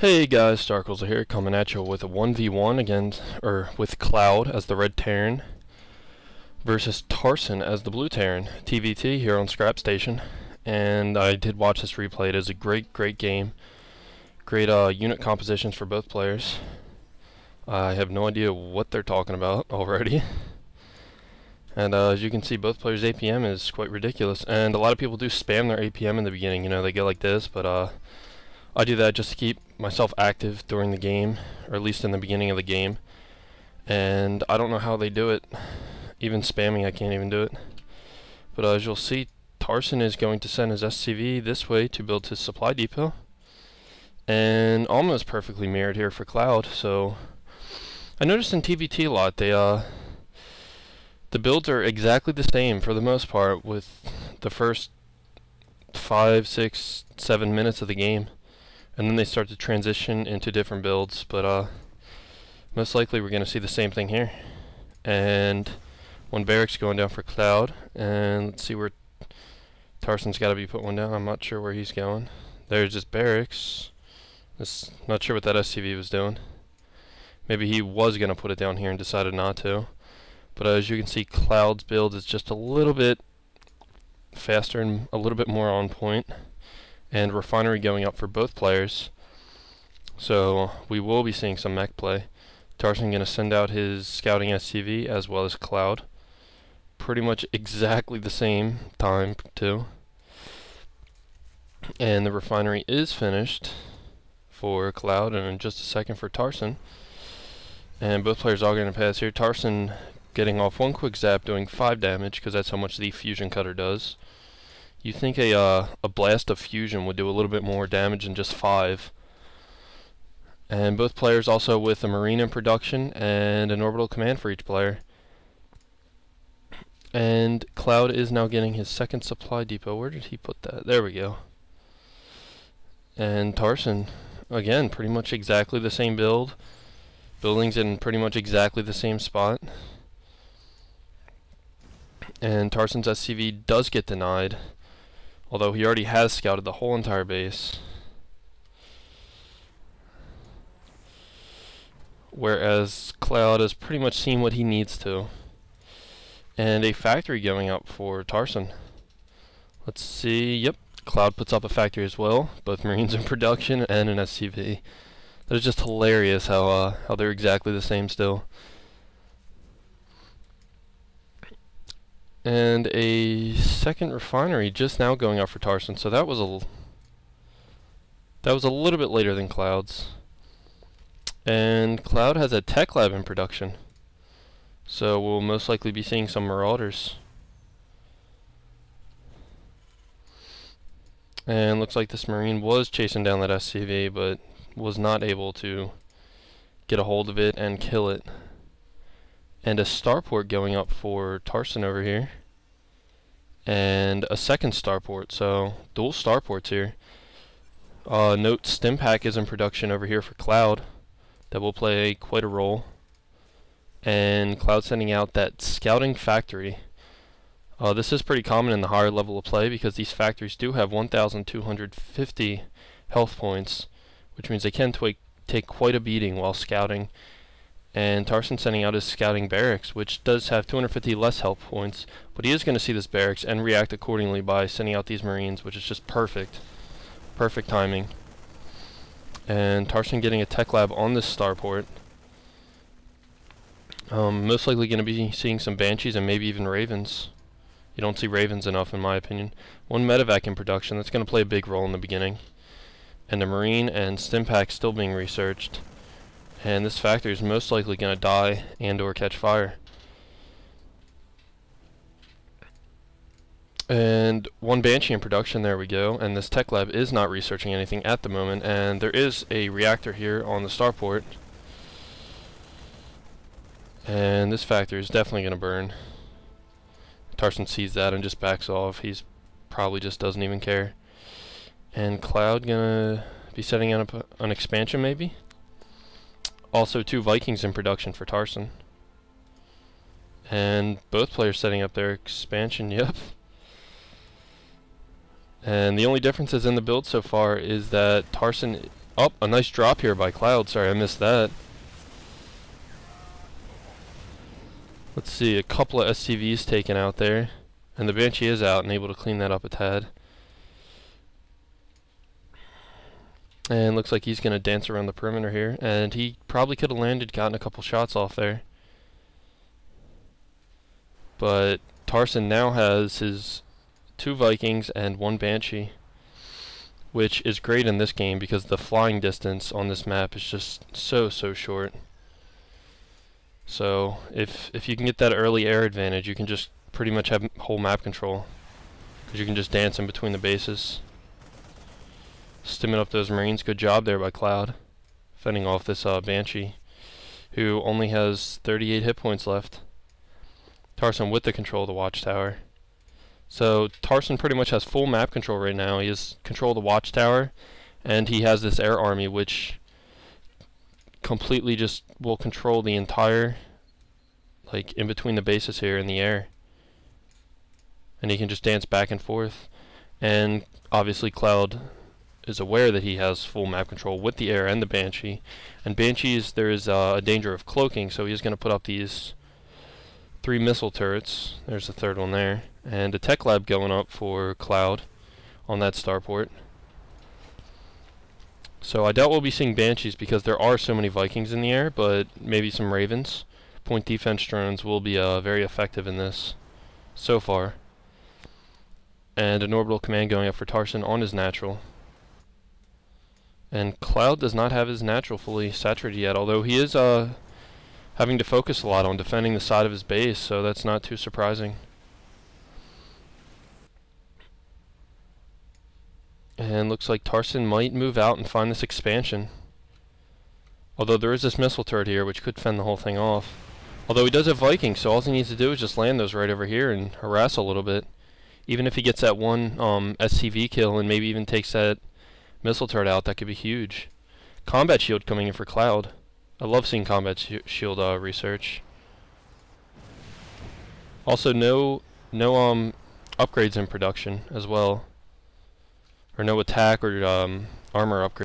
Hey guys, Starkles here, coming at you with a 1v1 again, or with Cloud as the red Terran versus Tarson as the blue Terran. TVT here on Scrap Station, and I did watch this replay. It is a great game. Great unit compositions for both players. I have no idea what they're talking about already. And as you can see, both players' APM is quite ridiculous, and a lot of people do spam their APM in the beginning. You know, they go like this, but I do that just to keep myself active during the game, or at least in the beginning of the game. And I don't know how they do it. Even spamming, I can't even do it. But as you'll see, Tarson is going to send his SCV this way to build his supply depot. And almost perfectly mirrored here for Cloud. So I noticed in TVT a lot, the builds are exactly the same for the most part with the first 5, 6, 7 minutes of the game. And then they start to transition into different builds, but most likely we're going to see the same thing here. And one barracks going down for Cloud, and let's see where Tarson's got to be put one down. I'm not sure where he's going. There's just barracks. Not sure what that SCV was doing. Maybe he was going to put it down here and decided not to. But as you can see, Cloud's build is just a little bit faster and a little bit more on point. And refinery going up for both players, so we will be seeing some mech play. Tarson going to send out his scouting SCV as well as Cloud, pretty much exactly the same time too. And the refinery is finished for Cloud, and in just a second for Tarson. And both players are going to pass here. Tarson getting off one quick zap, doing 5 damage because that's how much the fusion cutter does. You think a blast of fusion would do a little bit more damage than just 5. And both players also with a marine in production and an orbital command for each player. And Cloud is now getting his second supply depot. Where did he put that? There we go. And Tarson, again, pretty much exactly the same build. Buildings in pretty much exactly the same spot. And Tarson's SCV does get denied, although he already has scouted the whole entire base. Whereas Cloud has pretty much seen what he needs to. And a factory going up for Tarson. Let's see, yep, Cloud puts up a factory as well. Both Marines in production and an SCV. That is just hilarious how they're exactly the same still. And a second refinery just now going up for Tarson, so that was a little bit later than Cloud's. And Cloud has a tech lab in production, so we'll most likely be seeing some marauders. And looks like this Marine was chasing down that SCV, but was not able to get a hold of it and kill it. And a starport going up for Tarson over here. And a second starport, so dual starports here. Note stim pack is in production over here for Cloud. That will play quite a role. And Cloud sending out that scouting factory. This is pretty common in the higher level of play because these factories do have 1,250 health points, which means they can take quite a beating while scouting. And Tarson sending out his scouting barracks, which does have 250 less health points, but he is going to see this barracks and react accordingly by sending out these Marines, which is just perfect. Perfect timing. And Tarson getting a tech lab on this starport. Most likely going to be seeing some Banshees and maybe even Ravens. You don't see Ravens enough in my opinion. One medevac in production, that's going to play a big role in the beginning. And the Marine and Stimpack still being researched. And this factory is most likely going to die and or catch fire. And one Banshee in production, there we go. And this tech lab is not researching anything at the moment. And there is a reactor here on the starport. And this factory is definitely going to burn. Tarson sees that and just backs off. He's probably just doesn't even care. And Cloud going to be setting up an expansion maybe? Also 2 Vikings in production for Tarson. And both players setting up their expansion, yep. And the only differences in the build so far is that Tarson Oh, a nice drop here by Cloud. Sorry, I missed that. Let's see, a couple of SCVs taken out there. And the Banshee is out and able to clean that up a tad. And looks like he's going to dance around the perimeter here. And he probably could have landed, gotten a couple shots off there. But Tarson now has his 2 Vikings and 1 Banshee, which is great in this game because the flying distance on this map is just so short. So if you can get that early air advantage, you can just pretty much have whole map control, because you can just dance in between the bases. Stimming up those Marines. Good job there by Cloud, fending off this Banshee, who only has 38 hit points left. Tarson with the control of the watchtower. So Tarson pretty much has full map control right now. He has control of the watchtower, and he has this air army which completely just will control the entire, like, in between the bases here in the air. And he can just dance back and forth. And obviously Cloud is aware that he has full map control with the air and the Banshee. And Banshees, there is a danger of cloaking, so he's going to put up these 3 missile turrets. There's the 3rd one there. And a tech lab going up for Cloud on that starport. So I doubt we'll be seeing Banshees because there are so many Vikings in the air, but maybe some Ravens. Point defense drones will be very effective in this so far. And an orbital command going up for Tarson on his natural. And Cloud does not have his natural fully saturated yet, although he is having to focus a lot on defending the side of his base, so that's not too surprising. And looks like Tarson might move out and find this expansion. Although there is this missile turret here, which could fend the whole thing off. Although he does have Vikings, so all he needs to do is just land those right over here and harass a little bit. Even if he gets that one SCV kill and maybe even takes that missile turret out, that could be huge. Combat shield coming in for Cloud. I love seeing combat shield research. Also, no upgrades in production as well. Or no attack or armor upgrades.